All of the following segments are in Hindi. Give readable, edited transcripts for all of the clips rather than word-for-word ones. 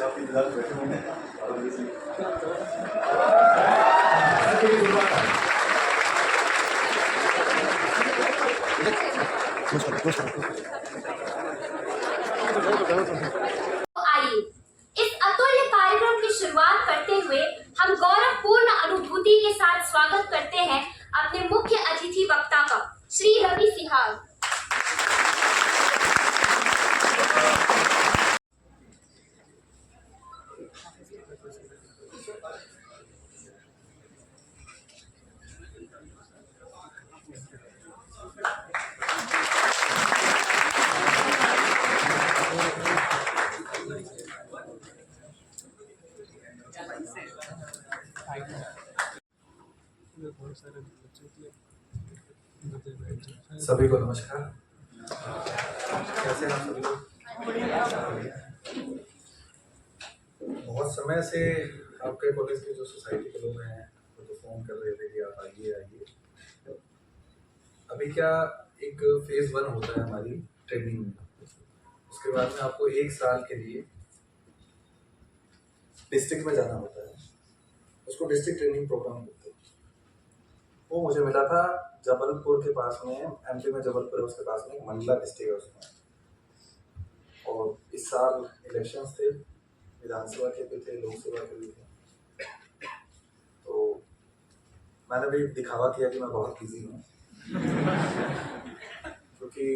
काफी इंतजार बैठे हुए हैं और आइए इस अतुल्य कार्यक्रम की शुरुआत करते हुए हम गौरवपूर्ण अनुभूति के साथ स्वागत करते हैं अपने मुख्य अतिथि वक्ता का, श्री रवि सिहाग। सभी को नमस्कार। कैसे हैं आप सभी लोग? बहुत समय से आपके कॉलेज के जो सोसाइटी के लोग हैं वो तो फोन कर रहे थे कि आप आइए आइए। अभी क्या एक फेज 1 होता है हमारी ट्रेनिंग में, उसके बाद में आपको 1 साल के लिए डिस्ट्रिक्ट में जाना होता है, उसको डिस्ट्रिक्ट ट्रेनिंग प्रोग्राम बोलते हैं। वो मुझे मिला था जबलपुर के पास में, एमपी में जबलपुर है, उसके पास में मंडला डिस्ट्रिक्ट है उसमें। और इस साल इलेक्शंस थे, विधानसभा के भी थे, लोकसभा के भी थे, तो मैंने भी दिखावा किया कि मैं बहुत बिजी हूँ क्योंकि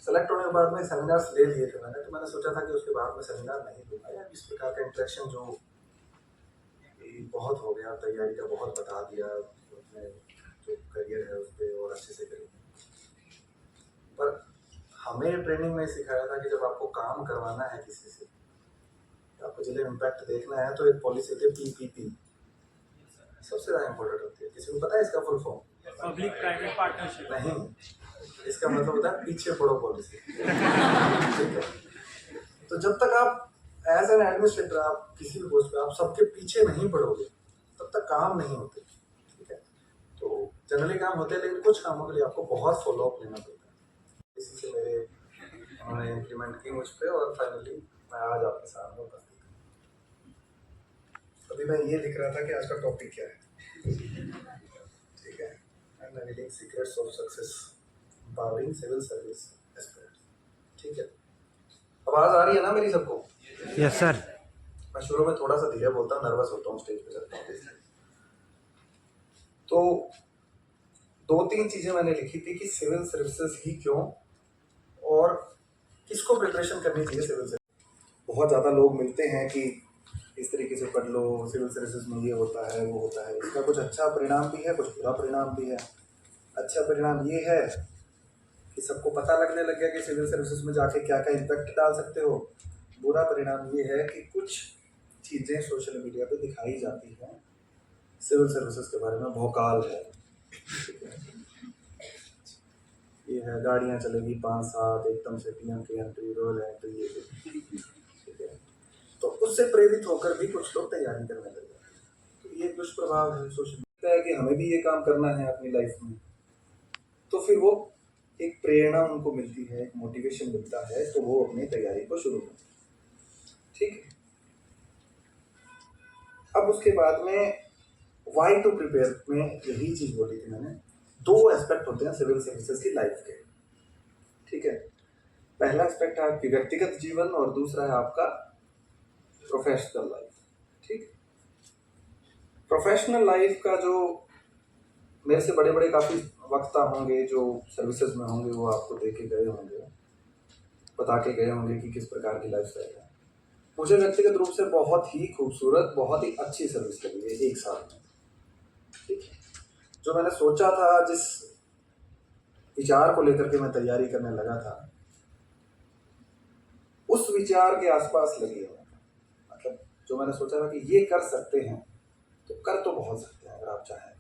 सेलेक्ट होने के बाद में सेमिनार्स ले लिए थे मैंने, तो मैंने सोचा था कि उसके बाद में सेमिनार नहीं दूंगा या इस प्रकार का इंटरेक्शन जो बहुत हो गया, तैयारी का बहुत बता दिया, अपने जो करियर है उस पर और अच्छे से करेंगे। पर हमें ट्रेनिंग में सिखाया था कि जब आपको काम करवाना है किसी से, आपको जिले इम्पैक्ट देखना है, तो एक पॉलिसी होती है PPP, सबसे ज़्यादा इम्पोर्टेंट होती है। किसी को पता है इसका full form? Public private partnership. नहीं, इसका मतलब होता है पीछे पड़ो पॉलिसी। ठीक है, तो जब तक आप एज एन एडमिनिस्ट्रेटर, आप किसी भी पोस्ट पे आप सबके पीछे नहीं पड़ोगे तब तक काम नहीं होते। ठीक है, तो जनरली काम होते हैं, लेकिन कुछ कामों के लिए आपको बहुत फॉलोअप लेना पड़ता है। इसी से मेरे उन्होंने इम्प्लीमेंट की मुझ पर और फाइनली मैं आज आपके सामने उपस्थित हूँ। अभी मैं ये लिख रहा था कि आज का टॉपिक क्या है। ठीक है, unveiling secrets of success, empowering civil service aspirants. ठीक है, आवाज आ रही है ना मेरी सबको? Yes sir. मैं शुरू में थोड़ा सा धीरे बोलता हूँ, नर्वस होता हूँ स्टेज पे चलता हूँ। तो 2-3 चीजें मैंने लिखी थी कि सिविल सर्विसेज ही क्यों और किसको प्रिपरेशन करनी चाहिए सिविल सर्विस। बहुत ज़्यादा लोग मिलते हैं कि इस तरीके से पढ़ लो, सिविल सर्विसेज में ये होता है वो होता है। इसका कुछ अच्छा परिणाम भी है, कुछ बुरा परिणाम भी है। अच्छा परिणाम ये है कि सबको पता लगने लग गया कि सिविल सर्विसेज में जाके क्या क्या इम्पैक्ट डाल सकते हो। बुरा परिणाम ये है कि कुछ चीज़ें सोशल मीडिया पे दिखाई जाती हैं सिविल सर्विसेज के बारे में, भौकाल है। ये है गाड़ियाँ चलेगी 5-7, एकदम से PM की एंट्री, रॉयल एंट्री, ये ठीक है। तो उससे प्रेरित होकर भी कुछ लोग तैयारी करने लगे। तो ये दुष्प्रभाव है सोशल मीडिया है कि हमें भी ये काम करना है अपनी लाइफ में, तो फिर वो एक प्रेरणा उनको मिलती है, एक मोटिवेशन मिलता है, तो वो अपनी तैयारी को शुरू करते हैं। ठीक है, अब उसके बाद में वाई टू प्रिपेयर में यही चीज बोली थी मैंने। 2 एस्पेक्ट होते हैं सिविल सर्विसेज की लाइफ के। ठीक है, पहला एस्पेक्ट है आपकी व्यक्तिगत जीवन और दूसरा है आपका प्रोफेशनल लाइफ। ठीक, प्रोफेशनल लाइफ का जो मेरे से बड़े बड़े काफी वक्ता होंगे जो सर्विसेज में होंगे, वो आपको दे के गए होंगे, बता के गए होंगे कि किस प्रकार की लाइफ स्टाइल है। मुझे व्यक्तिगत रूप से बहुत ही खूबसूरत, बहुत ही अच्छी सर्विस लगी है 1 साल में। ठीक है, जो मैंने सोचा था, जिस विचार को लेकर के मैं तैयारी करने लगा था, उस विचार के आसपास लगी है। मतलब जो मैंने सोचा था कि ये कर सकते हैं, तो कर तो बहुत सकते हैं अगर आप चाहें।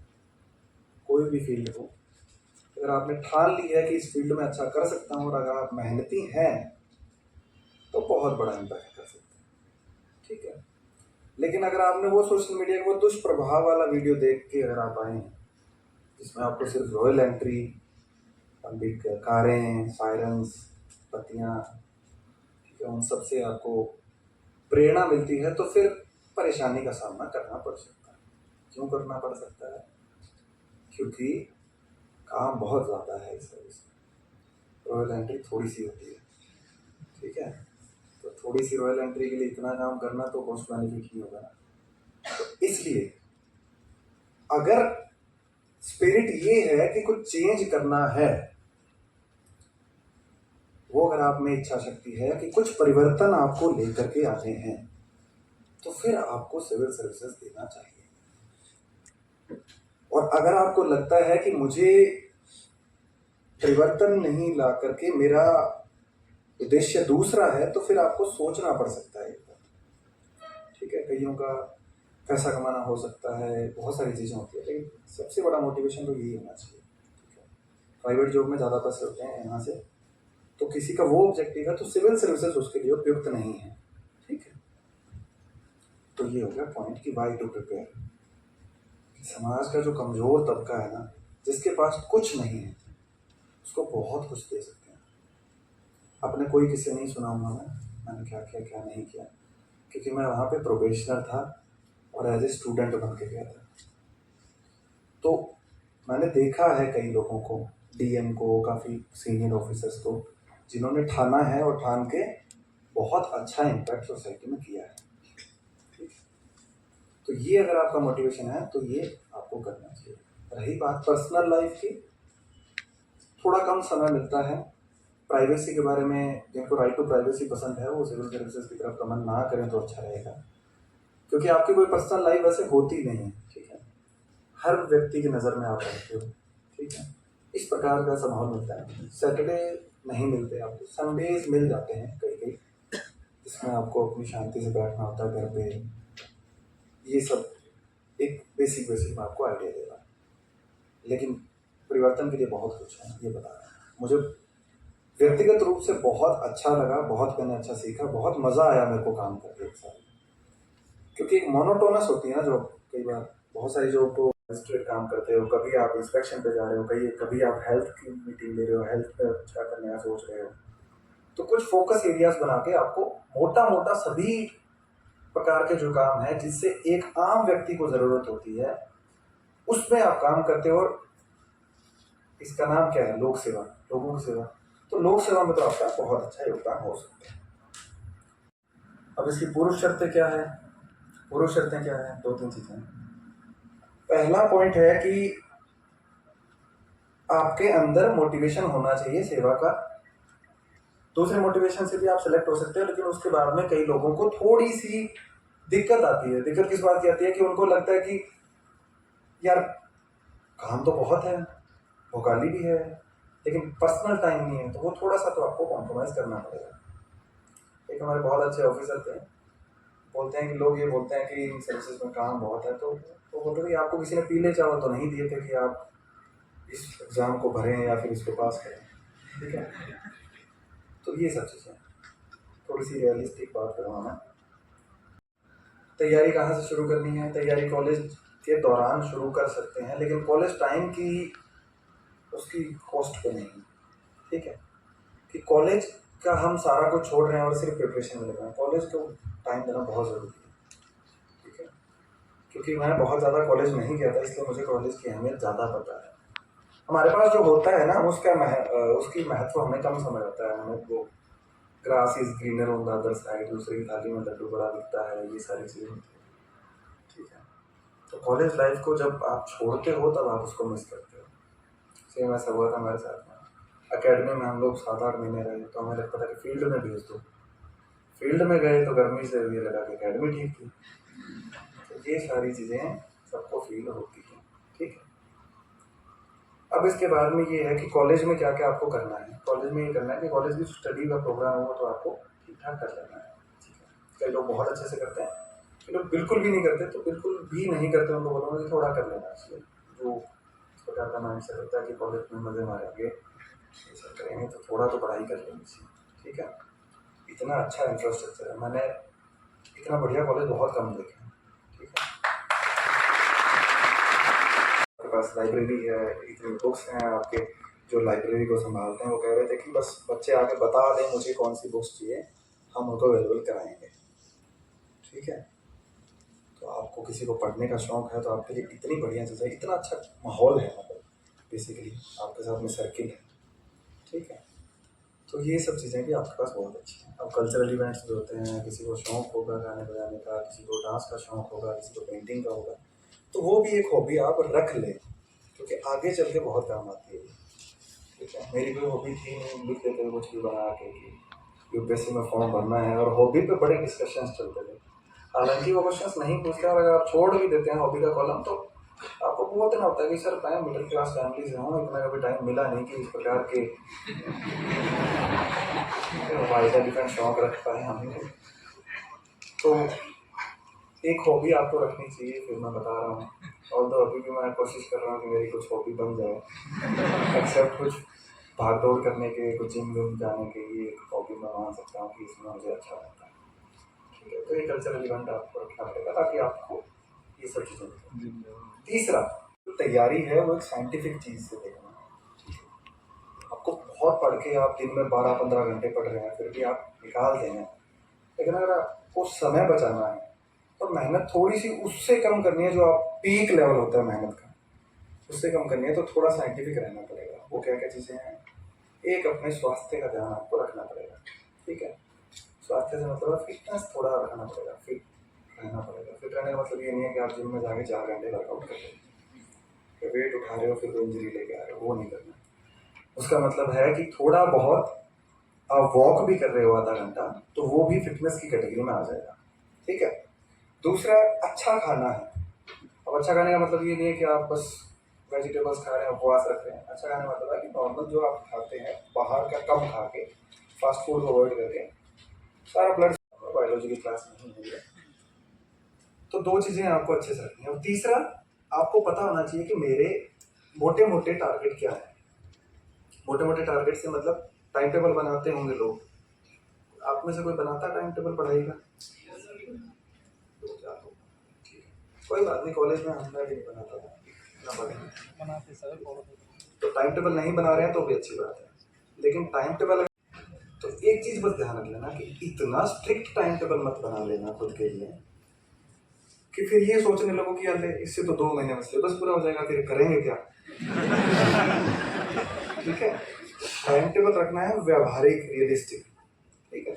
कोई भी फील्ड हो, अगर आपने ठान ली है कि इस फील्ड में अच्छा कर सकता हूँ और अगर आप मेहनती हैं, तो बहुत बड़ा इम्पैक्ट कर सकते हैं। ठीक है, लेकिन अगर आपने वो सोशल मीडिया का वो दुष्प्रभाव वाला वीडियो देख के अगर आप आए हैं, जिसमें आपको सिर्फ रॉयल एंट्री, बिग कारें, सायरन्स, पत्तियाँ, ठीक है, उन सब से आपको प्रेरणा मिलती है, तो फिर परेशानी का सामना करना पड़ सकता है। क्यों करना पड़ सकता है? क्योंकि काम बहुत ज़्यादा है इस सर्विस में। रॉयल एंट्री थोड़ी सी होती है, ठीक है? तो थोड़ी सी रॉयल एंट्री के लिए इतना काम करना तो कॉस्ट बेनिफिट ही होगा ना। तो इसलिए अगर स्पिरिट ये है कि कुछ चेंज करना है, वो अगर आप में इच्छा शक्ति है कि कुछ परिवर्तन आपको लेकर के आने हैं, तो फिर आपको सिविल सर्विसेज देना चाहिए। और अगर आपको लगता है कि मुझे परिवर्तन नहीं ला करके मेरा उद्देश्य दूसरा है, तो फिर आपको सोचना पड़ सकता है। ठीक है, कईयों का पैसा कमाना हो सकता है, बहुत सारी चीज़ें होती है, लेकिन सबसे बड़ा मोटिवेशन तो यही होना चाहिए। ठीक है, प्राइवेट जॉब में ज़्यादा पैसे होते हैं यहाँ से, तो किसी का वो ऑब्जेक्टिव है तो सिविल सर्विसेज उसके लिए उपयुक्त नहीं है। ठीक है, तो ये हो गया पॉइंट कि वाई टू प्रिपेयर। समाज का जो कमजोर तबका है ना, जिसके पास कुछ नहीं है, उसको बहुत कुछ दे सकते हैं। आपने कोई किस्से नहीं सुना होगा मैंने क्या किया क्या नहीं किया, क्योंकि मैं वहाँ पे प्रोबेशनर था और एज ए स्टूडेंट बन के गया था। तो मैंने देखा है कई लोगों को, डीएम को, काफ़ी सीनियर ऑफिसर्स को, जिन्होंने ठाना है और ठान के बहुत अच्छा इम्पैक्ट सोसाइटी में किया है। तो ये अगर आपका मोटिवेशन है तो ये आपको करना चाहिए। रही बात पर्सनल लाइफ की, थोड़ा कम समय मिलता है। प्राइवेसी के बारे में, जिनको राइट टू प्राइवेसी पसंद है वो सिविल सर्विसेज की तरफ कमेंट ना करें तो अच्छा रहेगा, क्योंकि आपकी कोई पर्सनल लाइफ वैसे होती नहीं है। ठीक है, हर व्यक्ति की नज़र में आप रहते हो। ठीक है, इस प्रकार का ऐसा माहौल मिलता है। सैटरडे नहीं मिलते आपको, संडेज मिल जाते हैं कई कई, जिसमें आपको अपनी शांति से बैठना होता है घर पे। ये सब एक बेसिक मैं आपको आइडिया दे रहा हूँ, लेकिन परिवर्तन के लिए बहुत कुछ है, ये बता रहा हूँ। मुझे व्यक्तिगत रूप से बहुत अच्छा लगा, बहुत मैंने अच्छा सीखा, बहुत मज़ा आया मेरे को काम करके एक साथ, क्योंकि एक मोनोटोनस होती है ना जॉब। कई बार बहुत सारी जॉब को रजिस्ट्रेट काम करते हो, कभी आप इंस्पेक्शन पे जा रहे हो, कभी आप हेल्थ की मीटिंग ले रहे हो, हेल्थ पे क्या करने का सोच रहे हो। तो कुछ फोकस एरियाज बना के आपको मोटा मोटा सभी प्रकार के जो काम है जिससे एक आम व्यक्ति को ज़रूरत होती है, उसमें आप काम करते हो। और इसका नाम क्या है? लोक सेवा, लोगों की सेवा। तो लोक सेवा में तो आपका बहुत अच्छा योगदान हो सकता है। अब इसकी पूर्व शर्तें क्या है? पूर्व शर्तें क्या है? 2-3 चीजें। पहला पॉइंट है कि आपके अंदर मोटिवेशन होना चाहिए सेवा का। दूसरे मोटिवेशन से भी आप सेलेक्ट हो सकते हैं, लेकिन उसके बाद में कई लोगों को थोड़ी सी दिक्कत आती है। दिक्कत किस बात की आती है कि उनको लगता है कि यार काम तो बहुत है, भोगाली भी है, लेकिन पर्सनल टाइम नहीं है, तो वो थोड़ा सा तो आपको कॉम्प्रोमाइज़ करना पड़ेगा। एक हमारे बहुत अच्छे ऑफिसर थे, बोलते हैं कि लोग ये बोलते हैं कि इन सर्विसेज में काम बहुत है, तो बोलते थे कि आपको किसी ने पीले चावल तो नहीं दिए थे कि आप इस एग्ज़ाम को भरें या फिर इसको पास करें। ठीक है, तो ये सब चीज़ें थोड़ी सी रियलिस्टिक बात कर रहा हूँ मैं। तैयारी कहाँ से शुरू करनी है? तैयारी कॉलेज के दौरान शुरू कर सकते हैं, लेकिन कॉलेज टाइम की उसकी कॉस्ट पे नहीं। ठीक है, कि कॉलेज का हम सारा कुछ छोड़ रहे हैं और सिर्फ प्रिपरेशन में लगे हैं। कॉलेज को टाइम देना बहुत ज़रूरी है। ठीक है, क्योंकि मैं बहुत ज़्यादा कॉलेज नहीं गया था, इसलिए मुझे कॉलेज की अहमियत ज़्यादा पता है। हमारे पास जो होता है ना उसकी महत्व हमें कम समझ आता है। हमें वो grass is greener on the other side, दूसरी की थाली में लड्डू बड़ा दिखता है, ये सारी चीज़ें होती है। ठीक है, तो कॉलेज लाइफ को जब आप छोड़ते हो तब आप उसको मिस करते हो। सेम ऐसा हुआ था हमारे साथ में। एकेडमी में हम लोग 7-8 महीने रहे, तो हमें लगता था कि फील्ड में भेज दो। फील्ड में गए तो गर्मी से ये लगा कि एकेडमी ठीक थी। तो ये सारी चीज़ें सबको फील होती हैं। ठीक है, अब इसके बाद में ये है कि कॉलेज में क्या क्या आपको करना है। कॉलेज में ये करना है कि कॉलेज की स्टडी का प्रोग्राम होगा तो आपको ठीक ठाक कर लेना है। ठीक है, कई लोग बहुत अच्छे से करते हैं, कई लोग बिल्कुल भी नहीं करते, तो बिल्कुल भी नहीं करते उनको बोलूँगा कि थोड़ा कर लेना चाहिए। जो इस प्रकार का माइंड सेट होता है कि कॉलेज में मज़े मारेंगे, ये सब करेंगे, तो थोड़ा तो पढ़ाई कर लेनी चाहिए। ठीक है, इतना अच्छा इंफ्रास्ट्रक्चर है, मैंने इतना बढ़िया कॉलेज बहुत कम देखे हैं। ठीक है, आपके पास लाइब्रेरी है, इतनी बुक्स हैं, आपके जो लाइब्रेरी को संभालते हैं वो कह रहे थे कि बस बच्चे आके बता दें मुझे कौन सी बुक्स चाहिए, हम उनको अवेलेबल कराएंगे। ठीक है। तो आपको किसी को पढ़ने का शौक है तो आपके लिए इतनी बढ़िया चीज़ है, इतना अच्छा माहौल है, मतलब बेसिकली आपके साथ में सर्किल है, ठीक है। तो ये सब चीज़ें भी आपके पास बहुत अच्छी हैं। अब कल्चरल इवेंट्स भी होते हैं, किसी को शौक होगा गाने बजाने का, किसी को डांस का शौक होगा, किसी को पेंटिंग का होगा, तो वो भी एक हॉबी आप रख लें, क्योंकि आगे चल के बहुत काम आती है, ठीक है। मेरी कोई हॉबी थी नहीं, लिख देते कुछ भी बना के कि यूपीएससी में फॉर्म भरना है, और हॉबी पे बड़े डिस्कशंस चलते थे। हालांकि वो क्वेश्चंस नहीं पूछते, और अगर आप छोड़ भी देते हैं हॉबी का कॉलम तो आपको बहुत ना होता है कि सर मैं मिडिल क्लास फैमिली से हूँ, इतना कभी टाइम मिला नहीं कि इस प्रकार के वाइडर डिफरेंट शौक रख पाए हम। तो एक हॉबी आपको रखनी चाहिए, फिर मैं बता रहा हूँ, और तो अभी भी मैं कोशिश कर रहा हूँ कि मेरी कुछ हॉबी बन जाए, एक्सेप्ट कुछ भाग दौड़ करने के, कुछ जिम विम जाने के, ये एक हॉबी मैं मान सकता हूँ कि इसमें मुझे अच्छा लगता है, ठीक है। तो ये कल्चरल इवेंट आपको रखना पड़ेगा ताकि आपको ये सब चीज़ें। तीसरा, जो तैयारी है वो एक साइंटिफिक चीज़ से देखना है। आपको बहुत पढ़ के आप दिन में 12-15 घंटे पढ़ रहे हैं फिर भी आप निकाल देंगे, लेकिन अगर आपको समय बचाना है तो मेहनत थोड़ी सी उससे कम करनी है, जो आप पीक लेवल होता है मेहनत का उससे कम करनी है, तो थोड़ा साइंटिफिक रहना पड़ेगा। वो क्या क्या चीज़ें हैं? एक, अपने स्वास्थ्य का ध्यान आपको रखना पड़ेगा, ठीक है। स्वास्थ्य से मतलब फिटनेस थोड़ा रखना पड़ेगा, फिट रहना पड़ेगा। फिट रहने का मतलब ये नहीं है कि आप जिम में जाके 4 घंटे वर्कआउट कर रहे हो, वेट उठा रहे हो फिर कोई इंजरी लेके आ रहे हो, वो नहीं करना। उसका मतलब है कि थोड़ा बहुत आप वॉक भी कर रहे हो आधा घंटा, तो वो भी फिटनेस की कैटेगरी में आ जाएगा, ठीक है। दूसरा, अच्छा खाना है। अब अच्छा खाने का मतलब ये नहीं है कि आप बस वेजिटेबल्स खा रहे हैं, उपवास रख रहे हैं। अच्छा खाने का मतलब है कि नॉर्मल जो आप खाते हैं बाहर का कम खा के, फास्ट फूड को अवॉइड करके, सारा ब्लड बायोलॉजी की क्लास नहीं है। तो 2 चीज़ें आपको अच्छे से रखनी है। और तीसरा, आपको पता होना चाहिए कि मेरे मोटे मोटे टारगेट क्या है। मोटे मोटे टारगेट से मतलब टाइम टेबल बनाते होंगे लोग, आप में से कोई बनाता टाइम टेबल पढ़ाई का? कोई बात नहीं, कॉलेज में हमने भी नहीं बनाता था, बनाते सर। तो टाइम टेबल नहीं बना रहे हैं तो भी अच्छी बात है, लेकिन टाइम टेबल, तो एक चीज बस ध्यान रख लेना कि इतना स्ट्रिक्ट टाइम टेबल मत बना लेना खुद के लिए कि फिर ये सोचने लगो कि यार इससे तो 2 महीने में सिलेबस पूरा हो जाएगा, फिर करेंगे क्या। ठीक है, टाइम टेबल रखना है व्यवहारिक, रियलिस्टिक, ठीक है।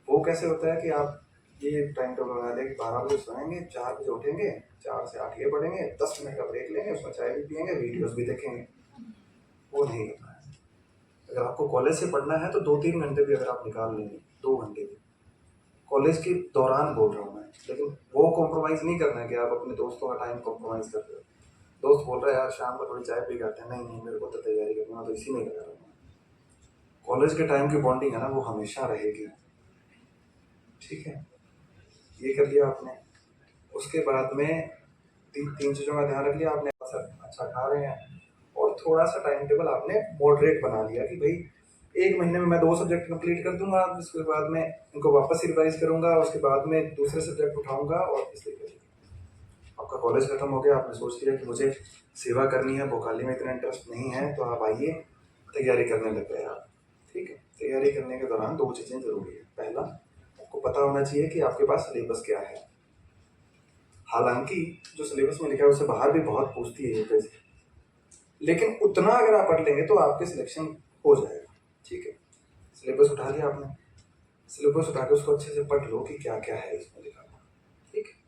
वो कैसे होता है कि आप ये टाइम टेबल बना लें कि 12 बजे सोएंगे, 4 बजे उठेंगे, 4 से 8 ये पढ़ेंगे, 10 मिनट का ब्रेक लेंगे, उसमें चाय भी पियेंगे, वीडियोस भी देखेंगे। वो नहीं करना है। अगर आपको कॉलेज से पढ़ना है तो 2-3 घंटे भी अगर आप निकाल लेंगे, 2 घंटे भी कॉलेज के दौरान बोल रहा हूँ मैं, लेकिन वो कॉम्प्रोमाइज़ नहीं करना है कि आप अपने दोस्तों का टाइम कॉम्प्रोमाइज़ कर रहे हो। दोस्त बोल रहा है यार शाम को थोड़ी चाय पी करते हैं, नहीं मेरे को तो तैयारी करनी है, तो इसी में लगा रहा हूँ। कॉलेज के टाइम की बॉन्डिंग है ना, वो हमेशा रहेगी, ठीक है। ये कर लिया आपने। उसके बाद में 3 चीज़ों का ध्यान रख लिया आपने, अच्छा खा रहे हैं, और थोड़ा सा टाइम टेबल आपने मॉडरेट बना लिया कि भाई 1 महीने में मैं 2 सब्जेक्ट कंप्लीट कर दूंगा, उसके बाद में इनको वापस रिवाइज करूंगा, उसके बाद में दूसरे सब्जेक्ट उठाऊंगा, और इसलिए आपका कॉलेज खत्म हो गया, आपने सोच लिया कि मुझे सेवा करनी है, भोकाली में इतना इंटरेस्ट नहीं है, तो आप आइए तैयारी करने लग गए आप, ठीक है। तैयारी करने के दौरान 2 चीज़ें जरूरी है। पहला, आपको पता होना चाहिए कि आपके पास सिलेबस क्या है। हालांकि जो सिलेबस में लिखा है उससे बाहर भी बहुत पूछती है यूपीएससी, लेकिन उतना अगर आप पढ़ लेंगे तो आपके सिलेक्शन हो जाएगा, ठीक है। सिलेबस उठा लिया आपने, सिलेबस उठा के उसको अच्छे से पढ़ लो कि क्या क्या है इसमें लिखा हुआ, ठीक है।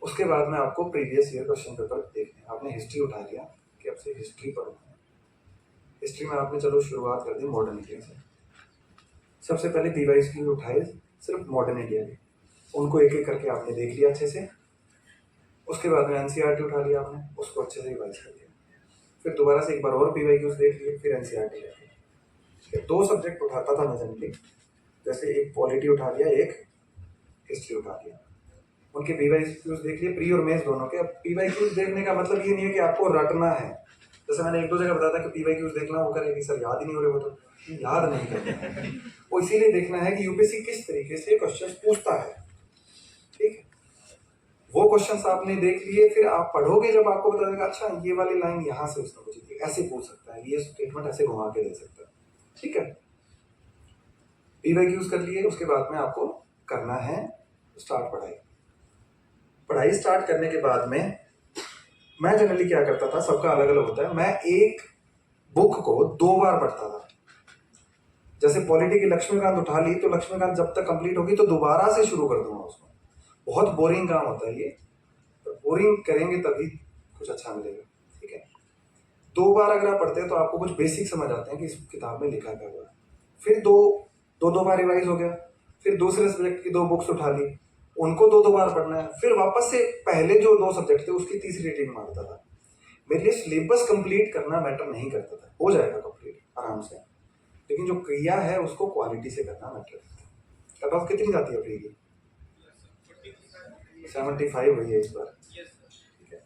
उसके बाद में आपको प्रीवियस ईयर क्वेश्चन पेपर देखने, आपने हिस्ट्री उठा लिया कि अब से हिस्ट्री पढ़ना है। हिस्ट्री में आपने चलो शुरुआत कर दी मॉडर्न इंडिया से। सबसे पहले पीवाईज की उठाए सिर्फ मॉडर्न इंडिया के, उनको एक एक करके आपने देख लिया अच्छे से। उसके बाद में एनसीईआरटी उठा लिया आपने, उसको अच्छे से रिवाइज कर लिया। फिर दोबारा से एक बार और पीवाईक्यूज देख लिए, फिर एनसीईआरटी देख लिया। 2 सब्जेक्ट उठाता था मैं जनरली, जैसे एक पॉलिटी उठा लिया, एक हिस्ट्री उठा लिया, उनके पीवाईक्यूज देख लिए, प्री और मेंस दोनों के। अब पीवाईक्यूज देखने का मतलब ये नहीं है कि आपको रटना है, जैसे मैंने 1-2 जगह बताया था कि पीवाईक्यूज देखना, वो करेगी सर याद ही नहीं हो रहे, वो तो याद नहीं करना, वो इसीलिए देखना है कि यूपीएससी किस तरीके से क्वेश्चन पूछता है, ठीक है। वो क्वेश्चंस आपने देख लिए, फिर आप पढ़ोगे जब आपको पता चलेगा अच्छा ये वाली लाइन यहाँ से उसने पूछी थी, ऐसे पूछ सकता है, ये स्टेटमेंट ऐसे घुमा के दे सकता है, ठीक है। पीवाईक्यूज कर लिए, उसके बाद में आपको करना है स्टार्ट पढ़ाई। पढ़ाई स्टार्ट करने के बाद में मैं जनरली क्या करता था, सबका अलग अलग होता है, मैं एक बुक को 2 बार पढ़ता था। जैसे पॉलिटी की लक्ष्मीकांत उठा ली तो लक्ष्मीकांत जब तक कंप्लीट होगी तो दोबारा से शुरू कर दूंगा उसको। बहुत बोरिंग काम होता है ये, तो बोरिंग करेंगे तभी कुछ अच्छा मिलेगा, ठीक है। 2 बार अगर आप पढ़ते हैं तो आपको कुछ बेसिक समझ आते हैं कि इस किताब में लिखा क्या हुआ है। फिर दो बार रिवाइज हो गया, फिर दूसरे सब्जेक्ट की 2 बुक्स उठा ली, उनको 2 बार पढ़ना है, फिर वापस से पहले जो 2 सब्जेक्ट थे उसकी तीसरी रीडिंग मारता था। मेरे लिए सिलेबस कंप्लीट करना मैटर नहीं करता था, हो जाएगा कंप्लीट आराम से, लेकिन जो क्रिया है उसको क्वालिटी से करना मैटर करता है। कट ऑफ कितनी जाती है प्री की? 75 हुई है इस बार, ठीक है।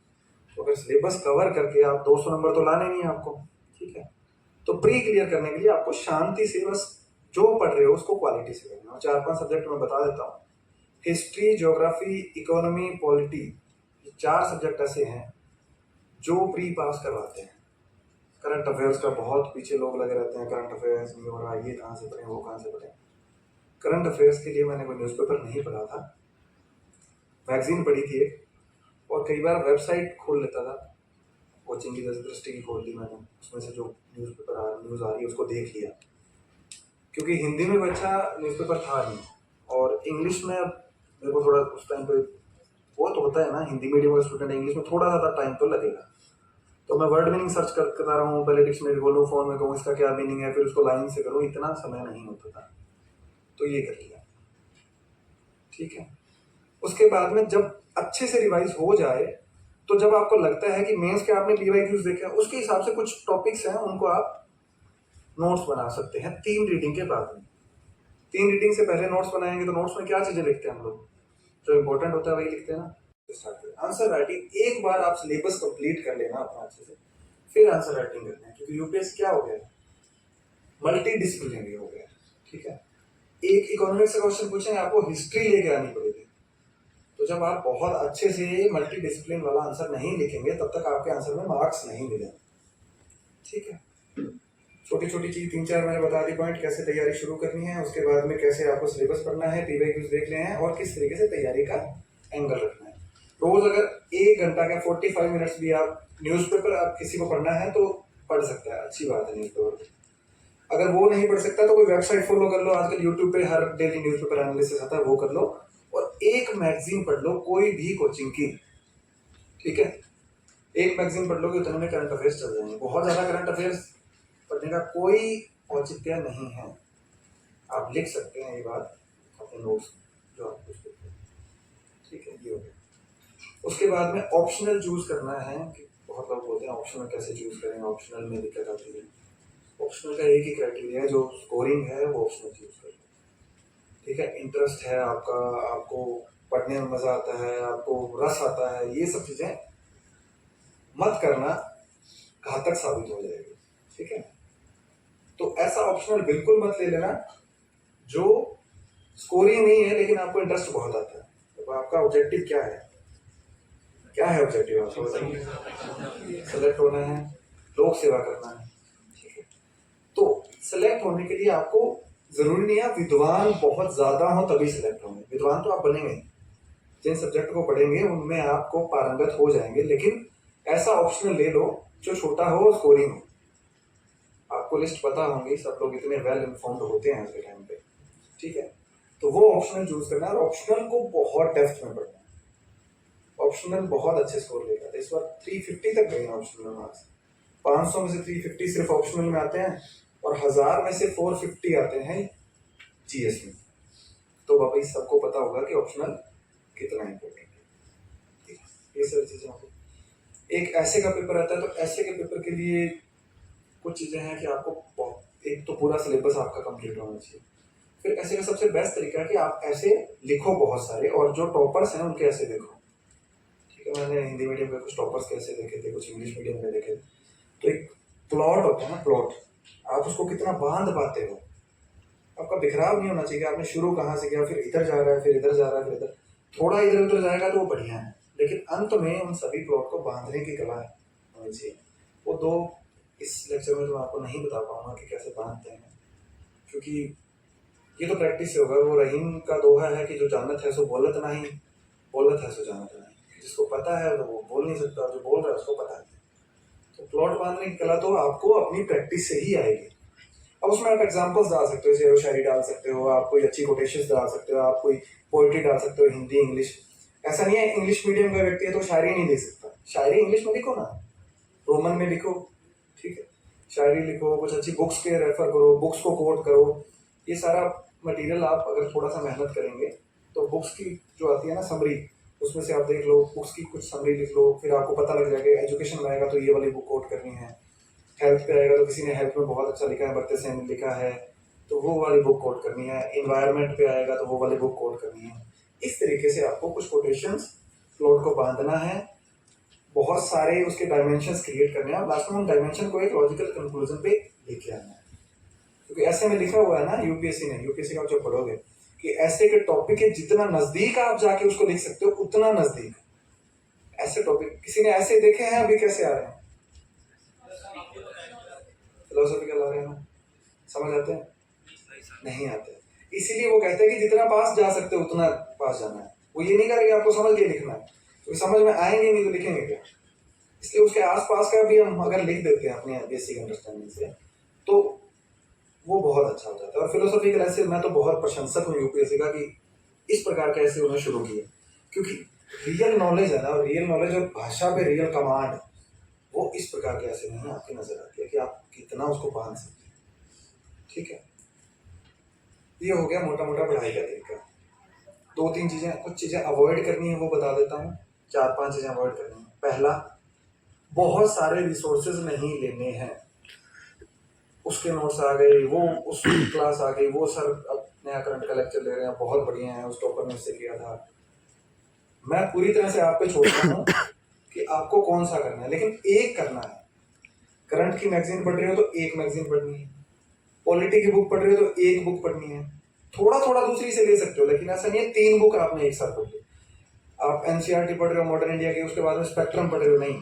तो अगर सिलेबस कवर करके आप 200 नंबर तो लाने नहीं है आपको, ठीक है। तो प्री क्लियर करने के लिए आपको शांति से बस जो पढ़ रहे हो उसको क्वालिटी से करना। 4-5 सब्जेक्ट मैं बता देता हूँ, हिस्ट्री, ज्योग्राफी, इकोनॉमी, पॉलिटी, ये 4 सब्जेक्ट ऐसे हैं जो प्री पास करवाते हैं। करंट अफेयर्स का बहुत पीछे लोग लगे रहते हैं, करंट अफेयर्स नहीं हो रहा, ये कहाँ से पढ़ें, वो कहाँ से पढ़ें। करंट अफेयर्स के लिए मैंने कोई न्यूज़पेपर नहीं पढ़ा था, मैगजीन पढ़ी थी एक, और कई बार वेबसाइट खोल लेता था, कोचिंग की दृष्टि की खोल ली मैंने, उसमें से जो न्यूज़ आ रही है उसको देख लिया, क्योंकि हिंदी में अच्छा न्यूज़पेपर था नहीं, और इंग्लिश में मेरे को थोड़ा उस टाइम पे वो तो होता है ना, हिंदी मीडियम का स्टूडेंट, इंग्लिश में थोड़ा ज़्यादा टाइम तो लगेगा। तो मैं वर्ड मीनिंग सर्च करता रहा हूँ, पहले डिक्शनरी खोलूँ, फोन में कहूँ इसका क्या मीनिंग है, फिर उसको लाइन से करूँ, इतना समय नहीं होता था, तो ये कर लिया, ठीक है। उसके बाद में जब अच्छे से रिवाइज हो जाए, तो जब आपको लगता है कि मेंस के आपने PYQs देखे, उसके हिसाब से कुछ टॉपिक्स हैं उनको आप नोट्स बना सकते हैं 3 रीडिंग के बाद में। 3 रीडिंग से पहले नोट्स बनाएंगे तो नोट्स में क्या चीजें लिखते हैं हम लोग, जो इंपॉर्टेंट होता है वही लिखते हैं ना। आंसर राइटिंग एक बार आप सिलेबस कंप्लीट कर लेना अपना अच्छे से, फिर आंसर राइटिंग करना है, क्योंकि यूपीएससी क्या हो गया, मल्टी डिसिप्लिनरी हो गया, ठीक है। एक इकोनॉमिक्स का क्वेश्चन पूछेंगे, आपको हिस्ट्री लेके आनी पड़ेगी, तो जब आप बहुत अच्छे से मल्टी डिसिप्लिन वाला आंसर नहीं लिखेंगे तब तक आपके आंसर में मार्क्स नहीं मिलेंगे, ठीक है। छोटी छोटी चीज 3-4 मैंने बता दी पॉइंट, कैसे तैयारी शुरू करनी है, उसके बाद में कैसे आपको सिलेबस पढ़ना है, PYQs देख लें हैं, और किस तरीके से तैयारी का एंगल रखना है। रोज अगर 1 घंटा का 45 मिनट्स भी आप न्यूज़पेपर आप किसी को पढ़ना है तो पढ़ सकता है, अच्छी बात है न्यूज़पेपर। अगर वो नहीं पढ़ सकता तो कोई वेबसाइट फॉलो कर लो, आजकल यूट्यूब पे हर डेली न्यूज़पेपर एनालिसिस आता है, वो कर लो, और एक मैगजीन पढ़ लो कोई भी कोचिंग की, ठीक है। एक मैगजीन पढ़ लो कि उतने में करंट अफेयर्स चल जाएंगे। बहुत ज्यादा करंट अफेयर्स पढ़ने का कोई औचित्य नहीं है, आप लिख सकते हैं ये बात अपने नोट्स जो आप कुछ लिखते हैं, ठीक है। ये हो गया। उसके बाद में ऑप्शनल चूज करना है, कि बहुत लोग बोलते हैं ऑप्शनल कैसे चूज करें, ऑप्शनल में दिक्कत आती है। ऑप्शनल का एक ही क्राइटेरिया है, जो स्कोरिंग है वो ऑप्शनल चूज कर लो, ठीक है। इंटरेस्ट है आपका, आपको पढ़ने में मजा आता है, आपको रस आता है, ये सब चीजें मत करना, घातक साबित हो जाएगी, ठीक है। तो ऐसा ऑप्शनल बिल्कुल मत ले लेना जो स्कोरिंग नहीं है लेकिन आपको इंटरेस्ट बहुत आता है। तो आपका ऑब्जेक्टिव क्या है, क्या है ऑब्जेक्टिव आपका बताइए। सेलेक्ट होना है, लोक सेवा करना है, ठीक है। तो सेलेक्ट होने के लिए आपको जरूरी नहीं है विद्वान बहुत ज्यादा हो तभी सेलेक्ट होंगे, विद्वान तो आप बनेंगे, जिन सब्जेक्ट को पढ़ेंगे उनमें आपको पारंगत हो जाएंगे, लेकिन ऐसा ऑप्शनल ले लो जो छोटा हो और स्कोरिंग हो। आपको लिस्ट पता होंगी, सब लोग इतने वेल इन्फॉर्म्ड होते हैं आज के टाइम पे, ठीक है। तो वो ऑप्शनल चूज करना है, और ऑप्शनल को बहुत डेप्थ में पढ़ना है। ऑप्शनल बहुत अच्छे स्कोर लेगा, इस बार 350 तक गए ऑप्शनल मार्क्स, 500 में से 350 सिर्फ ऑप्शनल में आते हैं, और 1000 में से 450 आते हैं जीएस में। तो बाबा इस सबको पता होगा कि ऑप्शनल कितना इंपॉर्टेंट है, ये सारी चीजें होंगी। एक ऐसे का पेपर आता है, तो ऐसे के पेपर के लिए कुछ चीजें हैं कि आपको एक तो पूरा सिलेबस आपका कंप्लीट होना चाहिए। फिर ऐसे का सबसे बेस्ट तरीका है कि आप ऐसे लिखो बहुत सारे, और जो टॉपर्स हैं उनके ऐसे देखो, ठीक है। मैंने हिंदी मीडियम में कुछ टॉपर्स के ऐसे देखे थे, कुछ इंग्लिश मीडियम में देखे थे। तो एक प्लॉट होता है ना, प्लॉट, आप उसको कितना बांध पाते हो, आपका बिखराव नहीं होना चाहिए, आपने शुरू कहाँ से किया, फिर इधर जा रहा है, फिर इधर जा रहा है, फिर इधर, थोड़ा इधर उधर जाएगा तो वो बढ़िया है, लेकिन अंत में उन सभी प्लॉट को बांधने की कला होनी चाहिए। वो 2 इस लेक्चर में तो आपको नहीं बता पाऊंगा कि कैसे बांधते हैं, क्योंकि ये तो प्रैक्टिस से होगा। वो रहीम का दोहा है कि जो जानत है सो बोलत नहीं, बोलत है सो जानत नहीं। जिसको पता है तो वो बोल नहीं सकता, जो बोल रहा है उसको पता नहीं। तो प्लॉट बांधने की कला तो आपको अपनी प्रैक्टिस से ही आएगी। अब उसमें आप एग्जाम्पल्स डाल सकते हो, शेरो शायरी डाल सकते हो, आप कोई अच्छी कोटेशंस डाल सकते हो, आप कोई पोइट्री डाल सकते हो, हिंदी इंग्लिश। ऐसा नहीं है इंग्लिश मीडियम का व्यक्ति है तो शायरी नहीं लिख सकता, शायरी इंग्लिश में लिखो ना, रोमन में लिखो, ठीक है, शायरी लिखो, कुछ अच्छी बुक्स के रेफर करो, बुक्स को कोट करो। ये सारा मटेरियल आप अगर थोड़ा सा मेहनत करेंगे तो बुक्स की जो आती है ना समरी, उसमें से आप देख लो, बुक्स की कुछ समरी लिख लो, फिर आपको पता लग जाएगा। एजुकेशन में आएगा तो ये वाली बुक कोट करनी है, हेल्थ पे आएगा तो किसी ने हेल्थ में बहुत अच्छा लिखा है, बरते सेन ने लिखा है तो वो वाली बुक कोट करनी है, इन्वायरमेंट पे आएगा तो वो वाली बुक कोट करनी है। इस तरीके से आपको कुछ कोटेशंस फ्लोट को बांधना है, बहुत सारे उसके डायमेंशंस क्रिएट करने हैं, लास्ट में उन डायमेंशन को एक लॉजिकल कंक्लूजन पे लेके आना है। क्योंकि ऐसे में लिखा हुआ है ना यूपीएससी का आप जब पढ़ोगे कि ऐसे के टॉपिक के जितना नजदीक आप जाके उसको लिख सकते हो उतना नजदीक। ऐसे टॉपिक किसी ने ऐसे देखे हैं अभी कैसे आ रहे हैं, फिलोसॉफिकल आ रहे हैं ना, समझ आते हैं? नहीं आते। इसीलिए वो कहते हैं कि जितना पास जा सकते हो उतना पास जाना है। वो ये नहीं करेंगे आपको समझ के लिखना है, क्योंकि समझ में आएंगे नहीं तो लिखेंगे क्या। इसलिए उसके आसपास का भी हम अगर लिख देते हैं अपने बेसिक अंडरस्टैंडिंग से तो वो बहुत अच्छा हो जाता है। और फिलोसॉफिकल ऐसे मैं तो बहुत प्रशंसक हूँ यूपीएससी का कि इस प्रकार के ऐसे उन्होंने शुरू किए, क्योंकि रियल नॉलेज है ना, और रियल नॉलेज और भाषा पे रियल कमांड वो इस प्रकार के ऐसे नहीं आपकी नजर आती है कि आप कितना उसको बांध सकते हैं। ठीक है, ये हो गया मोटा मोटा पढ़ाई का तरीका। 2-3 चीजें, कुछ चीजें अवॉइड करनी है वो बता देता हूँ, 4-5 चीजें अवॉइड करनी है। पहला, बहुत सारे रिसोर्सेज नहीं लेने हैं। उसके नोट्स आ गए, वो उस क्लास आ गई, वो सर अब नया करंट का लेक्चर ले रहे हैं, बहुत बढ़िया है, उस टॉपर ने इससे किया था। मैं पूरी तरह से आप पे छोड़ता हूँ कि आपको कौन सा करना है, लेकिन एक करना है। करंट की मैगजीन पढ़ रहे हो तो एक मैगजीन पढ़नी है, पॉलिटी की बुक पढ़ रहे हो तो एक बुक पढ़नी है, थोड़ा थोड़ा दूसरी से ले सकते हो, लेकिन ऐसा नहीं है 3 बुक आपने एक साथ पढ़ ली। आप एनसीईआरटी पढ़ रहे हो मॉडर्न इंडिया के, उसके बाद में स्पेक्ट्रम पढ़ रहे हो, नहीं,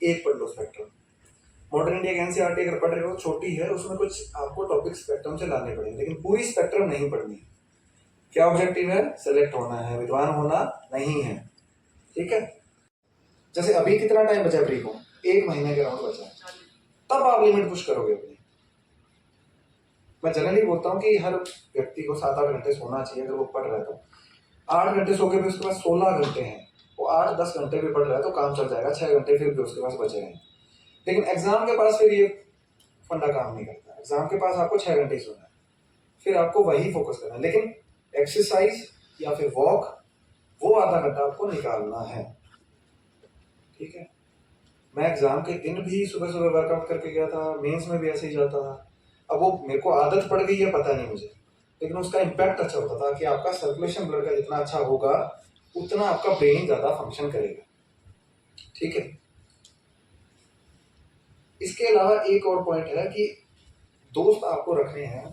एक पढ़ लो स्पेक्ट्रम। मॉडर्न इंडिया की एनसीईआरटी अगर पढ़ रहे हो छोटी है, उसमें कुछ आपको टॉपिक स्पेक्ट्रम से लाने पड़ेंगे, लेकिन पूरी स्पेक्ट्रम नहीं पढ़नी है। क्या ऑब्जेक्टिव है? सेलेक्ट होना है, विद्वान होना नहीं है। ठीक है, जैसे अभी कितना टाइम बचा है प्री को, 1 महीने के राउंड बचा है, तब आप लिमिट पुश करोगे अपनी। मैं जनरली बोलता हूँ कि हर व्यक्ति को 7-8 घंटे सोना चाहिए अगर वो पढ़ रहा है तो। 8 घंटे सो के भी उसके पास 16 घंटे हैं, वो 8-10 घंटे भी पढ़ रहा है तो काम चल जाएगा, 6 घंटे फिर भी उसके पास बचे हैं। लेकिन एग्जाम के पास फिर ये फंडा काम नहीं करता। एग्जाम के पास आपको 6 घंटे ही सोना है, फिर आपको वही फोकस करना है। लेकिन एक्सरसाइज या फिर वॉक वो आधा घंटा आपको निकालना है। ठीक है, मैं एग्जाम के दिन भी सुबह सुबह वर्कआउट करके गया था, मेंस में भी ऐसे ही जाता था। अब वो मेरे को आदत पड़ गई है पता नहीं मुझे, लेकिन उसका इम्पैक्ट अच्छा होता था कि आपका सर्कुलेशन ब्लड का जितना अच्छा होगा उतना आपका ब्रेन ज्यादा फंक्शन करेगा। ठीक है, इसके अलावा एक और पॉइंट है कि दोस्त आपको रखने हैं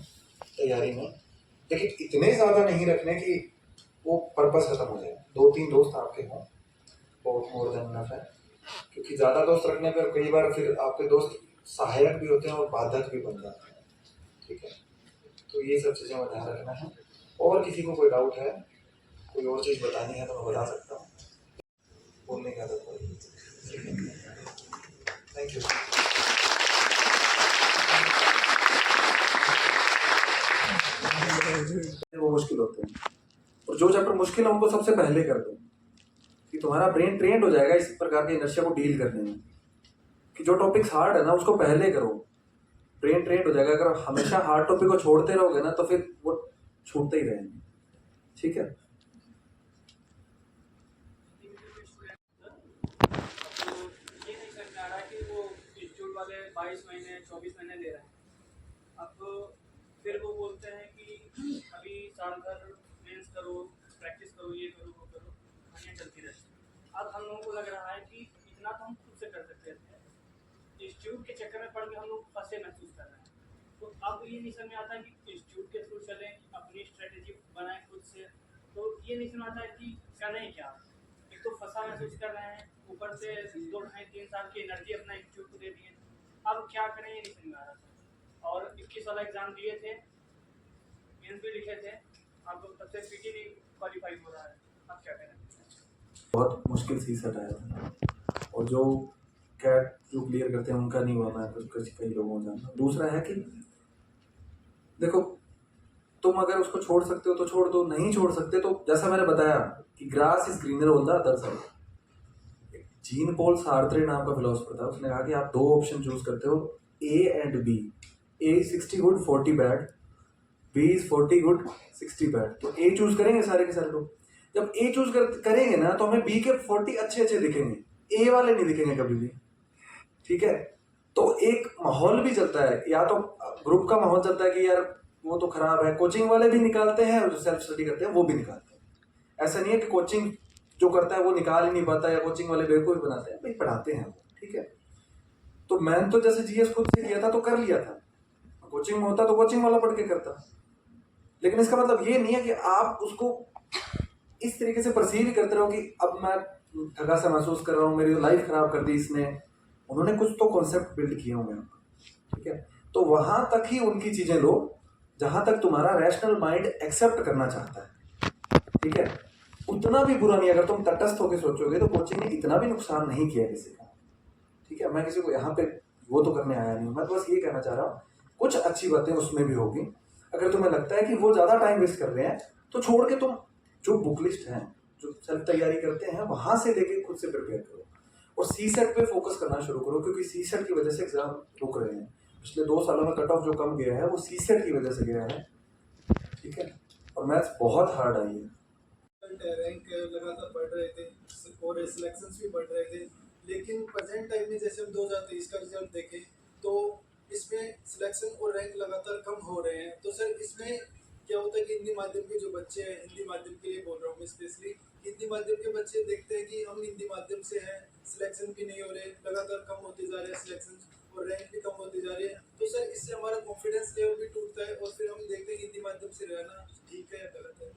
तैयारी में, लेकिन इतने ज्यादा नहीं रखने कि वो पर्पस खत्म हो जाए। 2-3 दोस्त आपके हों, बहुत मोर देन इनफ है, क्योंकि ज्यादा दोस्त रखने पर कई बार फिर आपके दोस्त सहायक भी होते हैं और बाधक भी बन जाते हैं। ठीक है, तो ये सब चीजें ध्यान रखना है। और किसी को कोई डाउट है, कोई और चीज बतानी है तो मैं बता सकता हूँ, बोलने का आदत पड़ी। Thank you. वो मुश्किल होते हैं, और जो चैप्टर मुश्किल है उनको सबसे पहले कर दो कि तुम्हारा ब्रेन ट्रेंड हो जाएगा इस प्रकार के इनर्शिया को डील करने में। कि जो टॉपिक्स हार्ड है ना उसको पहले करो, ब्रेन ट्रेंड हो जाएगा। अगर हमेशा हार्ड टॉपिक को छोड़ते रहोगे ना तो फिर वो छूटते ही रहेंगे। ठीक है, ये नहीं समझ आ रहा कि वो इंस्टीट्यूट वाले 22 महीने 24 महीने ले रहे हैं। अब फिर वो बोलते हैं कि अभी साल भर मेंस करो, प्रैक्टिस करो, ये करो वो करो, कहानियाँ चलती रहती हैं। अब हम लोगों को लग रहा है कि इतना तो हम खुद से कर सकते थे, इंस्टीट्यूट के चक्कर में पड़ के हम लोग फंसे महसूस कर रहे हैं। तो अब ये नहीं समझ आता कि इंस्टीट्यूट के थ्रू चलें, अपनी स्ट्रेटेजी बनाएं खुद से। तो ये नहीं समझ आता कि करें क्या। एक तो फंसा महसूस कर रहे हैं, ऊपर से 2-2.5-3 साल की एनर्जी अपना इंस्टीट्यूट को दे दी है। अब क्या करें ये नहीं समझ आ रहा था। और 21 वाला एग्ज़ाम दिए थे, मेंस भी लिखे थे, आप तब से पीटी नहीं क्वालिफाई हो रहा है, आप क्या करें? बहुत मुश्किल सी सेट आया था, और जो कैट जो क्लियर करते हैं उनका नहीं हुआ। मैं कुछ कई लोगों को जानता हूँ। दूसरा है कि देखो, तुम अगर उसको छोड़ सकते हो तो छोड़ दो, नहीं छोड़ सकते तो जैसा मैंने बताया कि grass is greener on the other side. Jean Paul Sartre नाम का फिलोसफर था, उसने कहा कि आप दो ऑप्शन चूज करते हो, A and B. A 60 good 40 bad, B is 40 good 60 bad. तो ए चूज करेंगे सारे के सारे लोग। जब ए चूज करेंगे ना तो हमें बी के 40 अच्छे अच्छे दिखेंगे, ए वाले नहीं दिखेंगे कभी भी। ठीक है, तो एक माहौल भी चलता है, या तो ग्रुप का माहौल चलता है कि यार वो तो खराब है, कोचिंग वाले भी निकालते हैं और जो सेल्फ स्टडी करते हैं वो भी निकालते हैं। ऐसा नहीं है कि कोचिंग जो करता है वो निकाल ही नहीं पाता, या कोचिंग वाले बेवकूफ बनाते हैं, भाई पढ़ाते हैं वो। ठीक है, तो मैंने तो जैसे जीएस खुद से किया था तो कर लिया था, कोचिंग में होता तो कोचिंग वाला पढ़ के करता। लेकिन इसका मतलब ये नहीं है कि आप उसको इस तरीके से परसीव करते रहो कि अब मैं थका सा महसूस कर रहा हूँ, मेरी लाइफ खराब कर दी इसने। उन्होंने कुछ तो कॉन्सेप्ट बिल्ड किए होंगे, ठीक है, तो वहां तक ही उनकी चीजें लो जहां तक तुम्हारा रैशनल माइंड एक्सेप्ट करना चाहता है। ठीक है, उतना भी बुरा नहीं, अगर तुम तटस्थ होकर सोचोगे तो कोचिंग ने इतना भी नुकसान नहीं किया किसी का। ठीक है, मैं किसी को यहाँ पे वो तो करने आया नहीं, मैं तो बस ये कहना चाह रहा हूँ कुछ अच्छी बातें उसमें भी होगी। अगर तुम्हें लगता है कि वो ज्यादा टाइम वेस्ट कर रहे हैं तो छोड़ के तुम जो बुक लिस्ट है, जो सेल्फ तैयारी करते हैं, वहां से लेके खुद से प्रिपेयर करो और सी सेट पे फोकस करना शुरू करो, क्योंकि सी सेट की वजह से एग्जाम रुक रहे हैं। पिछले 2 सालों में कट ऑफ जो कम गया है वो सी सेट की वजह से गया है। ठीक है, और मैथ्स बहुत हार्ड आई है। रैंक लगातार बढ़ रहे थे और सिलेक्शंस भी बढ़ रहे थे, लेकिन प्रेजेंट टाइम में जैसे हम 2023 का रिजल्ट देखें तो इसमें सिलेक्शन और रैंक लगातार कम हो रहे हैं। तो सर इसमें क्या होता है कि हिंदी माध्यम के जो बच्चे हैं, हिंदी माध्यम के लिए बोल रहा हूँ मैं स्पेशली, हिंदी माध्यम के बच्चे देखते हैं कि हम हिंदी माध्यम से हैं, सिलेक्शन भी नहीं हो रहे, लगातार कम होते जा रहे हैं सिलेक्शन और रैंक भी कम होती जा रही है। तो सर इससे हमारा कॉन्फिडेंस लेवल भी टूटता है और फिर हम देखते हैं हिंदी माध्यम से रहना ठीक है या गलत है।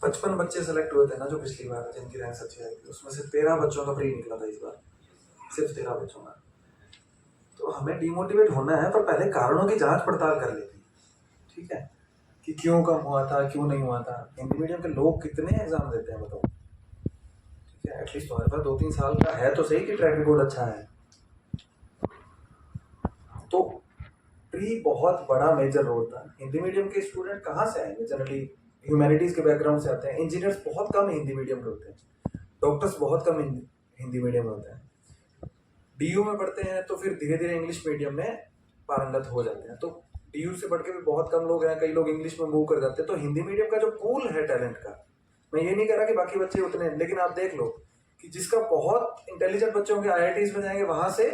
55 बच्चे सेलेक्ट हुए थे ना जो पिछली बार जिनकी रैंक अच्छी आई थी, उसमें से 13 बच्चों का प्री निकला था इस बार, सिर्फ 13 बच्चों का। तो हमें डिमोटिवेट होना है पर पहले कारणों की जांच पड़ताल कर लेती। ठीक है, कि क्यों कम हुआ था, क्यों नहीं हुआ था। हिंदी मीडियम के लोग कितने एग्जाम देते हैं बताओ। ठीक है, एटलीस्ट तुम्हारे पास 2-3 साल का है तो सही कि ट्रैक रिकॉर्ड अच्छा है। तो प्री बहुत बड़ा मेजर रोल था। हिंदी मीडियम के स्टूडेंट कहाँ से आएंगे? जनरली ह्यूमैनिटीज के बैकग्राउंड से आते हैं। इंजीनियर्स बहुत कम हिंदी मीडियम के होते हैं, डॉक्टर्स बहुत कम हिंदी मीडियम में होते हैं। डीयू में पढ़ते हैं तो फिर धीरे धीरे इंग्लिश मीडियम में पारंगत हो जाते हैं। तो डीयू से पढ़ के भी बहुत कम लोग हैं, कई लोग इंग्लिश में मूव कर जाते हैं। तो हिंदी मीडियम का जो पूल है टैलेंट का, मैं ये नहीं कह रहा कि बाकी बच्चे उतने हैं, लेकिन आप देख लो कि जिसका बहुत इंटेलिजेंट बच्चे होंगे IITs में जाएंगे, वहां से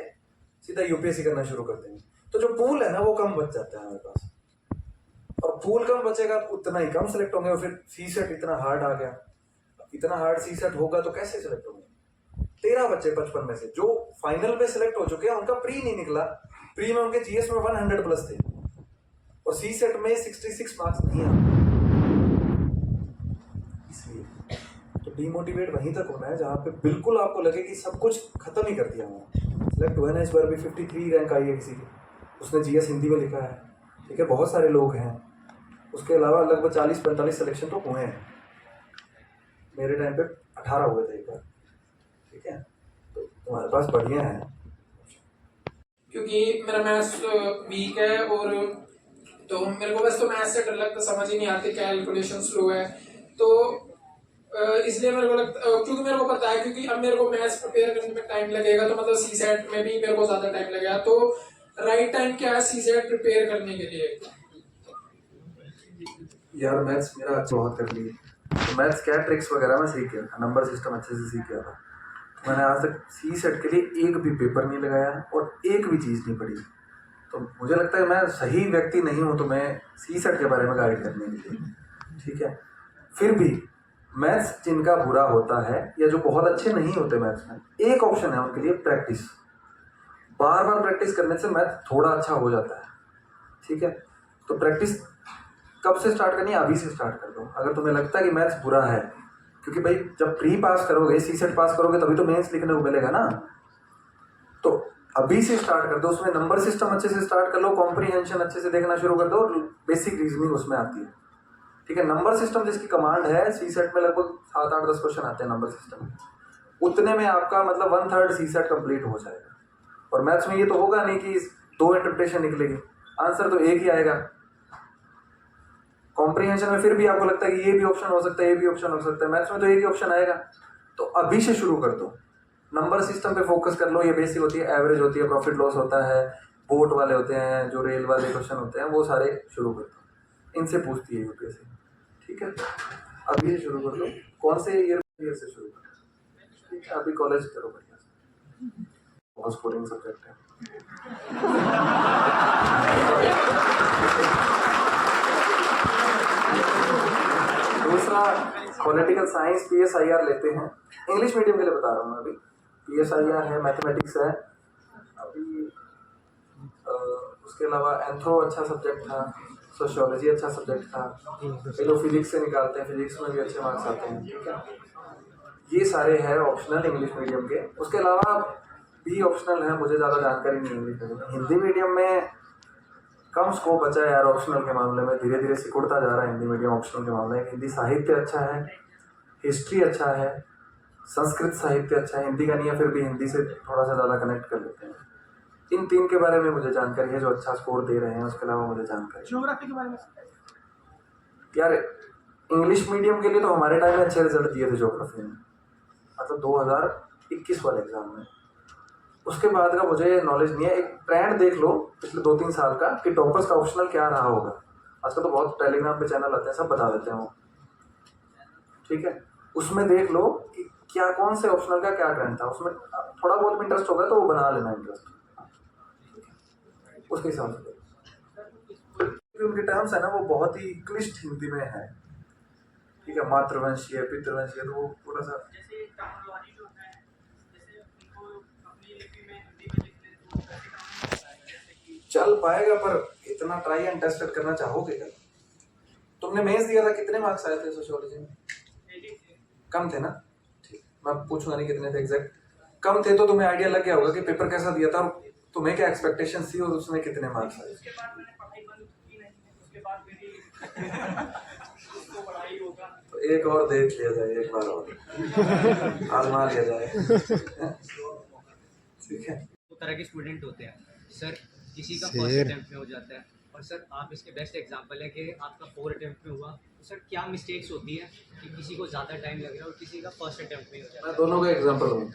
सीधा यूपीएससी करना शुरू कर देंगे। तो जो पूल है ना वो कम बच जाता है हमारे पास, और पूल कम बचेगा उतना ही कम सिलेक्ट होंगे। और फिर सी सेट इतना हार्ड आ गया, इतना हार्ड सी सेट होगा तो कैसे सिलेक्ट होंगे? 13 बच्चे 55 में से जो फाइनल पे सिलेक्ट हो चुके हैं, उनका प्री नहीं निकला। प्री में उनके जीएस में 100 प्लस थे और सी सेट में 66 मार्क्स नहीं आए। इसलिए तो डिमोटिवेट वहीं तक होना है जहां पे बिल्कुल आपको लगे कि सब कुछ खत्म ही कर दिया हमारा। सिलेक्ट हुआ ना इस बार भी 53 रैंक आई है किसी की, उसने जीएस हिंदी में लिखा है। ठीक है, बहुत सारे लोग हैं। उसके अलावा लगभग 40-45 सिलेक्शन तो हुए हैं। मेरे टाइम पे 18 हुए थे एक बार। ठीक है, तो तुम्हारे पास बढ़िया है। क्योंकि मेरा मैथ्स वीक है और तो मेरे को बस तो मैथ्स से डर लगता, समझ ही नहीं आती, कैलकुलेशन स्लो है। तो इसलिए मेरे को लगता, क्योंकि मेरे को पता है क्योंकि अब मेरे को मैथ्स प्रिपेयर करने में टाइम लगेगा, तो मतलब सी सेट में भी मेरे को ज़्यादा टाइम लगेगा। तो राइट टाइम क्या है सी सेट प्रिपेयर करने के लिए? यार मैथ्स मेरा अच्छा बहुत कर लिया, तो मैथ्स क्या ट्रिक्स वगैरह मैं सीख गया, नंबर सिस्टम अच्छे से सीख गया था। मैंने आज तक सी सेट के लिए एक भी पेपर नहीं लगाया और एक भी चीज़ नहीं पढ़ी। तो मुझे लगता है मैं सही व्यक्ति नहीं हूँ तो मैं सी सेट के बारे में गाइड करने के लिए। ठीक है, फिर भी मैथ्स जिनका बुरा होता है या जो बहुत अच्छे नहीं होते मैथ्स में, एक ऑप्शन है उनके लिए प्रैक्टिस। बार बार प्रैक्टिस करने से मैथ थोड़ा अच्छा हो जाता है। ठीक है, तो प्रैक्टिस कब से स्टार्ट करनी है? अभी से स्टार्ट कर दो अगर तुम्हें लगता है कि मैथ्स बुरा है, क्योंकि भाई जब प्री पास करोगे, सी सेट पास करोगे, तभी तो मेंस लिखने को मिलेगा ना। तो अभी से स्टार्ट कर दो, उसमें नंबर सिस्टम अच्छे से स्टार्ट कर लो, कॉम्प्रीहेंशन अच्छे से देखना शुरू कर दो और बेसिक रीजनिंग उसमें आती है। ठीक है, नंबर सिस्टम जिसकी कमांड है, सी सेट में लगभग 7, 8, 10 क्वेश्चन आते हैं नंबर सिस्टम, उतने में आपका मतलब 1/3 सी सेट कंप्लीट हो जाएगा। और मैथ्स में ये तो होगा नहीं कि 2 इंटरप्रिटेशन निकलेगी, आंसर तो एक ही आएगा। कॉम्प्रीहेंशन में फिर भी आपको लगता है कि ये भी ऑप्शन हो सकता है, ये भी ऑप्शन हो सकता है, मैथ्स में तो एक ही ऑप्शन आएगा। तो अभी से शुरू कर दो, नंबर सिस्टम पे फोकस कर लो। ये बेसिक होती है, एवरेज होती है, प्रॉफिट लॉस होता है, बोट वाले होते हैं, जो रेल वाले क्वेश्चन होते हैं, वो सारे शुरू कर दो। इनसे पूछती है यूपीएससी। ठीक है, अभी से शुरू कर लो। कौन से ईयर से शुरू कर लो? ठीक है, अभी कॉलेज करो बढ़िया से, बहुत स्कोरिंग सब्जेक्ट है। दूसरा पॉलिटिकल साइंस PSIR लेते हैं, इंग्लिश मीडियम के लिए बता रहा हूँ मैं। अभी PSIR है, मैथमेटिक्स है अभी, उसके अलावा एंथ्रो अच्छा सब्जेक्ट था, सोशियोलॉजी अच्छा सब्जेक्ट था, ये लोग फिजिक्स से निकालते हैं, फिजिक्स में भी अच्छे मार्क्स आते हैं। ठीक है, ये सारे हैं ऑप्शनल इंग्लिश मीडियम के। उसके अलावा भी ऑप्शनल है, मुझे ज़्यादा जानकारी नहीं इंग्लिश मीडियम में। हिंदी मीडियम में कम स्कोप बचा है यार ऑप्शनल के मामले में, धीरे धीरे सिकुड़ता जा रहा है हिंदी मीडियम ऑप्शनल के मामले में। हिंदी साहित्य अच्छा है, हिस्ट्री अच्छा है, संस्कृत साहित्य अच्छा है, हिंदी का नहीं है फिर भी हिंदी से थोड़ा सा ज़्यादा कनेक्ट कर लेते हैं। इन 3 के बारे में मुझे जानकारी है जो अच्छा स्कोर दे रहे हैं। उसके अलावा मुझे जानकारी ज्योग्राफी के बारे में यार, इंग्लिश मीडियम के लिए तो हमारे टाइम में अच्छे रिजल्ट दिए थे ज्योग्राफी में, मतलब 2021 वाले एग्जाम में। उसके बाद का मुझे नॉलेज नहीं है। एक ट्रेंड देख लो पिछले 2-3 साल का कि टॉपर्स का ऑप्शनल क्या रहा होगा। आजकल तो बहुत टेलीग्राम पे चैनल आते हैं, सब बता देते हैं वो। ठीक है, उसमें देख लो कि क्या कौन से ऑप्शनल का क्या ट्रेंड था, उसमें थोड़ा बहुत इंटरेस्ट होगा तो वो बना लेना इंटरेस्ट, उसके हिसाब से। उनके टर्म्स है ना वो बहुत ही क्लिष्ट हिंदी में है। ठीक है, मातृवंशीय, पितृवंशीय, तो वो थोड़ा सा जैसे टर्मिनोलॉजी जो है, जैसे उनको अपनी लिपि में हिंदी में लिखने तो कैसे काम होता है, जैसे कि चल पाएगा, पर इतना ट्राई एंड टेस्टेड करना चाहोगे क्या? तुमने मेंस दिया था, कितने मार्क्स आए थे सोशियोलॉजी में? 80 थे। कम थे ना? ठीक, मैं पूछूंगा नहीं कितने थे एग्जैक्ट। कम थे तो तुम्हें आइडिया लग गया होगा कि पेपर कैसा दिया था, तुम्हें क्या एक्सपेक्टेशन थी और उसमें कितने मार्क्स आए। उसके बाद मैंने पढ़ाई बंद की नहीं है, उसके बाद मेरी उसको पढ़ाई होगा। तो एक और देख लिया जाए, एक बार और आजमा लिया जाए। ठीक है, दो तरह के स्टूडेंट होते हैं सर, किसी का फर्स्ट अटेम्प्ट में हो जाता है, और सर आप इसके बेस्ट एग्जांपल है कि आपका 4 अटेम्प्ट में हुआ। तो सर क्या मिस्टेक्स होती है कि किसी को ज़्यादा टाइम लग रहा है और किसी का फर्स्ट अटेम्प्ट में हो जाता मैं दोनों का एग्जाम्पल हूँ।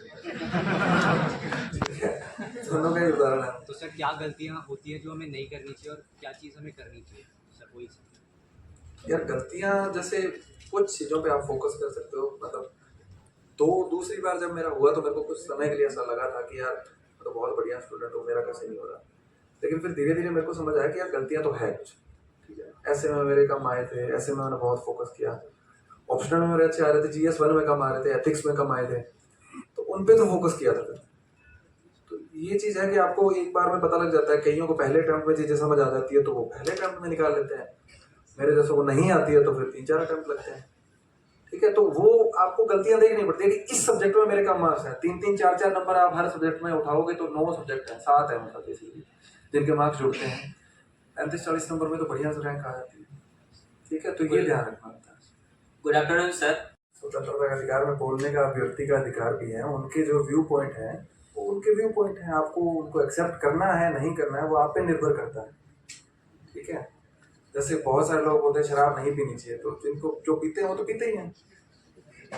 ठीक है, दोनों का ही उदाहरण है। है? तो सर क्या गलतियाँ होती हैं जो हमें नहीं करनी चाहिए और क्या चीज़ हमें करनी चाहिए सर, वही सर। यार गलतियाँ, जैसे कुछ चीज़ों पे आप फोकस कर सकते हो। मतलब दूसरी बार जब मेरा हुआ तो मेरे को कुछ समय के लिए ऐसा लगा था कि यार मैं तो बहुत बढ़िया स्टूडेंट हूँ, मेरा कैसे नहीं हो रहा। लेकिन फिर धीरे धीरे मेरे को समझ आया कि यार गलतियाँ तो है कुछ। ठीक है, ऐसे में मेरे कम आए थे, ऐसे में मैंने बहुत फोकस किया। ऑप्शनल में मेरे अच्छे आ रहे थे, GS 1 में कम आ रहे थे, एथिक्स में कम आए थे, तो उन पे तो फोकस किया था। तो ये चीज़ है कि आपको एक बार में पता लग जाता है। कईयों को पहले अटेम्प्ट में चीज़ें समझ आ जाती है तो वो पहले अटेम्प्ट में निकाल लेते हैं, मेरे जैसे को नहीं आती है तो फिर 3-4 अटेम्प्ट लगते हैं। ठीक है, तो वो आपको गलतियां देखनी पड़ती है कि इस सब्जेक्ट में मेरे कम मार्क्स हैं। 3-3, 4-4 नंबर आप हर सब्जेक्ट में उठाओगे तो 9 सब्जेक्ट हैं, 7 है मतलब बेसिकली जिनके मार्क्स जुड़ते हैं। 35-40 नंबर में तो बढ़िया से रैंक आ जाती है। ठीक है, तो ये ध्यान रखना होता है। Good afternoon sir. स्वतंत्रता का अधिकार में बोलने का अभ्यर्थी का अधिकार भी है। उनके जो व्यू पॉइंट है वो उनके व्यू पॉइंट हैं, आपको उनको एक्सेप्ट करना है नहीं करना है वो आप पे निर्भर करता है। ठीक है, जैसे बहुत सारे लोग बोलते हैं शराब नहीं पीनी चाहिए, तो जिनको जो पीते हैं वो तो पीते ही हैं।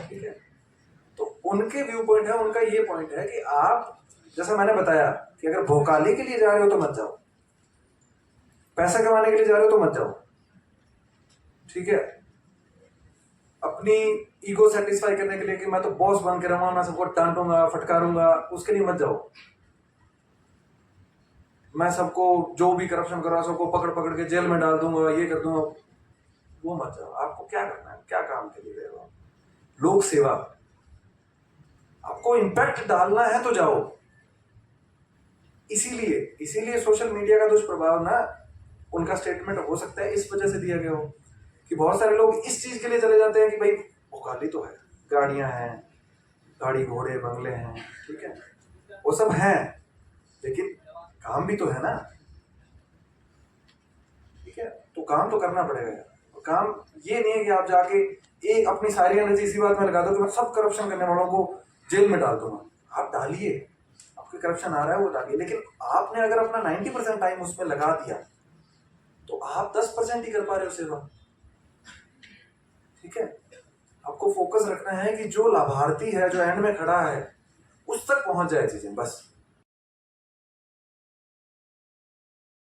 ठीक है, तो उनके व्यू पॉइंट है, उनका ये पॉइंट है कि आप, जैसा मैंने बताया कि अगर भोकाली के लिए जा रहे हो तो मत जाओ, पैसा कमाने के लिए जा रहे हो तो मत जाओ। ठीक है, अपनी ईगो सेटिस्फाई करने के लिए कि मैं तो बॉस बन के रहूंगा, मैं सबको डांटूंगा फटकारूंगा, उसके लिए मत जाओ। मैं सबको जो भी करप्शन कर रहा है सबको पकड़ पकड़ के जेल में डाल दूंगा, ये कर दूंगा, वो मत जाओ। आपको क्या करना है, क्या काम के लिए गए हो? लोक सेवा, आपको इम्पैक्ट डालना है तो जाओ। इसीलिए सोशल मीडिया का दुष्प्रभाव ना, उनका स्टेटमेंट हो सकता है इस वजह से दिया गया हो कि बहुत सारे लोग इस चीज के लिए चले जाते हैं कि भाई भोकाली तो है, गाड़ियां हैं, गाड़ी घोड़े बंगले हैं, ठीक है, वो सब हैं, लेकिन काम भी तो है ना, ठीक है? तो काम तो करना पड़ेगा यार। काम ये नहीं है कि आप जाके एक अपनी सारी एनर्जी इसी बात में लगा दो कि मैं सब करप्शन करने वालों को जेल में डाल दूंगा। आप डालिए, आपके करप्शन आ रहा है वो डालिए, लेकिन आपने अगर अपना 90% टाइम उसमें लगा दिया तो आप 10% ही कर पा रहे हो सेवा, ठीक है? आपको फोकस रखना है कि जो लाभार्थी है, जो एंड में खड़ा है, उस तक पहुंच जाए चीजें, बस।